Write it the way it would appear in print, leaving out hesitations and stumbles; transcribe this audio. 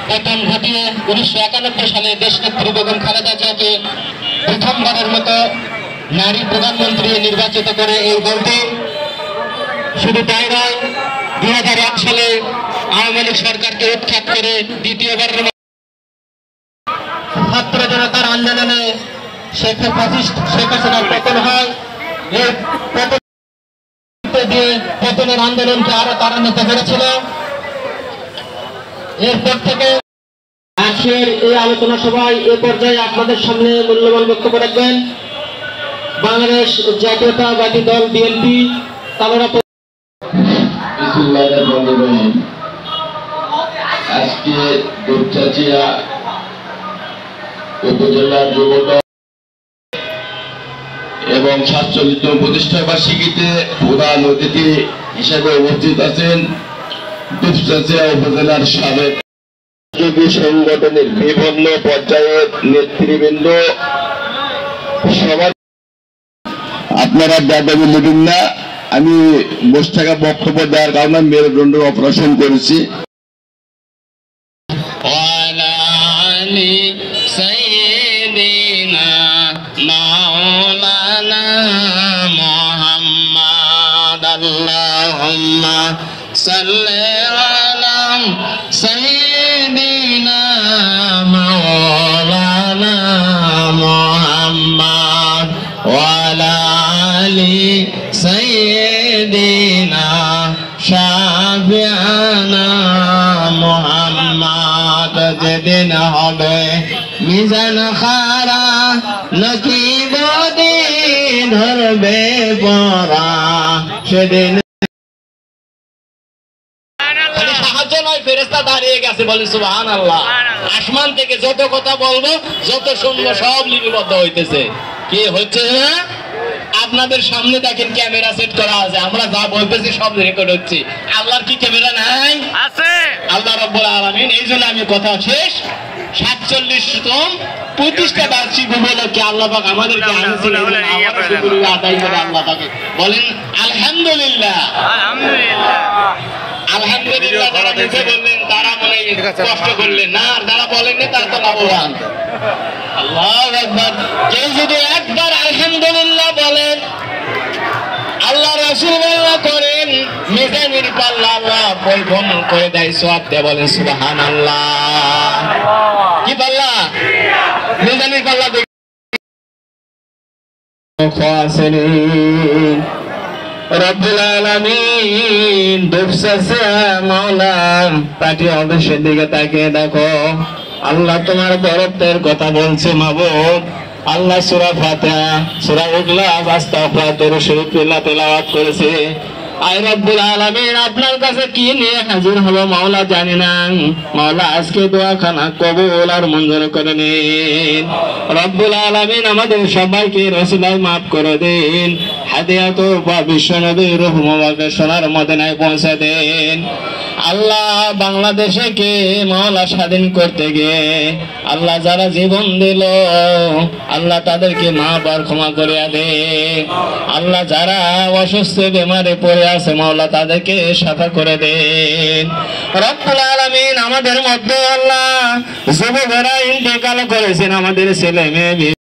পতন ঘটিয়ে 1991 সালে দেশনেত্রী বেগম খালেদা জিয়াকে প্রথমবারের মতো নারী প্রধানমন্ত্রী নির্বাচিত করে এই দলটি। শুধু তাই নয়, 2001 সালে আওয়ামী লীগ সরকারকে উৎখাত করে দ্বিতীয়বারের ছাত্র জনতার আন্দোলনে শেখ হাসিনার পতন হয়। এই পতনের আন্দোলনকে আরো ত্বরান্বিত করেছিল। এরপর থেকে আজকের এই আলোচনা সভায় এ পর্যায়ে আপনাদের সামনে মূল্যবান বক্তব্য রাখবেন বাংলাদেশ জাতীয়তাবাদী দল বিএনপি তালোড়া। আজকে দুপচাচিয়া উপজেলা যুব দল এবং 47তম প্রতিষ্ঠা বার্ষিকীতে প্রধান অতিথি হিসেবে উপস্থিত আছেন দুপচাচিয়া উপজেলার সাবেক সংগঠনের বিভিন্ন পর্যায়ের নেতৃবৃন্দ। সবার আপনারা দাদাবি নেবেন না, আমি বসে থাকা বক্তব্য দেওয়ার কারণে মেরুদণ্ড অপারেশন করেছি। اللهم صل على سيدنا مولانا محمد وعلى آل سيدنا شافعنا محمد। যেদিন হবে মিজান খারা নকিব ধরবে পরা সেদিন সাহায্য নয়, ফেরেশতা দাঁড়িয়ে গেছে বলে সুবহানাল্লাহ। আসমান থেকে যত কথা বলবো যত শুনবো সব লিপিবদ্ধ হইতেছে। কি হচ্ছে না আপনাদের সামনে দেখেন ক্যামেরা সেট করা আছে, আমরা যা বলতেছি সব রেকর্ড হচ্ছে। আল্লাহর কি ক্যামেরা নাই? আছে। আল্লাহ রাব্বুল আলামিন, এই জন্য আমি কথা শেষ। 47তম প্রতিষ্ঠা বার্ষিক উপলক্ষে আল্লাহ পাক আমাদেরকে আনছেন, আমাদের শুকরিয়া আদায় করে আল্লাহ পাকে বলেন আলহামদুলিল্লাহ। আলহামদুলিল্লাহ আলহামদুলিল্লাহ। যারা মুখে বললেন তারা মনে কষ্ট করলেন না, আর যারা বলেননি তারা তো লাভবান। আল্লাহু আকবার। কেউ যদি একবার আলহামদুলিল্লাহ বলেন, আল্লাহ রাসূল বর্ণনা করেন মিজানের পাল্লা আল্লাহ পরিপূর্ণ করে দেয়, সওয়াব দেয়। বলেন সুবহানাল্লাহ। কি পাল্লা? মিজানের পাল্লা। রব্বুল আলামিন দুপচাচিয়া মাওলা পার্টি অফিসের দিকে তাকিয়ে দেখো। আল্লাহ তোমার বরত্বের কথা বলছে মাবুদ। আল্লাহ সূরা ফাতিহা, সূরা ইখলাস, আস্তাগফিরুল্লাহ শরীফ তেলাওয়াত করেছে। আয় রব্বুল আলামিন, আপনার কাছে কি নিয়ে হাজির হব মাওলা জানি না। মাওলা আজকে দোয়াখানা কবুল আর মঞ্জুর করে নিন। রব্বুল আলামিন আমাদের সবাইকে রসুলাই মাফ করে দিন। হাদিয়াত বা বিশ্বনবীর রূহ মুবারক সোনার মদিনায় পৌঁছে দেন। আল্লাহ বাংলাদেশে কে মাওলা স্বাধীন করতে গিয়ে আল্লাহ যারা জীবন দিল আল্লাহ তাদেরকে মাফ আর ক্ষমা করে দে। আল্লাহ যারা অসুস্থ বেমারে পড়ে আছে মাওলা তাদেরকে শাফা করে দেন। রব্বুল আলামিন আমাদের মধ্যে আল্লাহ যুবকেরা ইন্তেকাল করেছেন, আমাদের ছেলে মেয়ে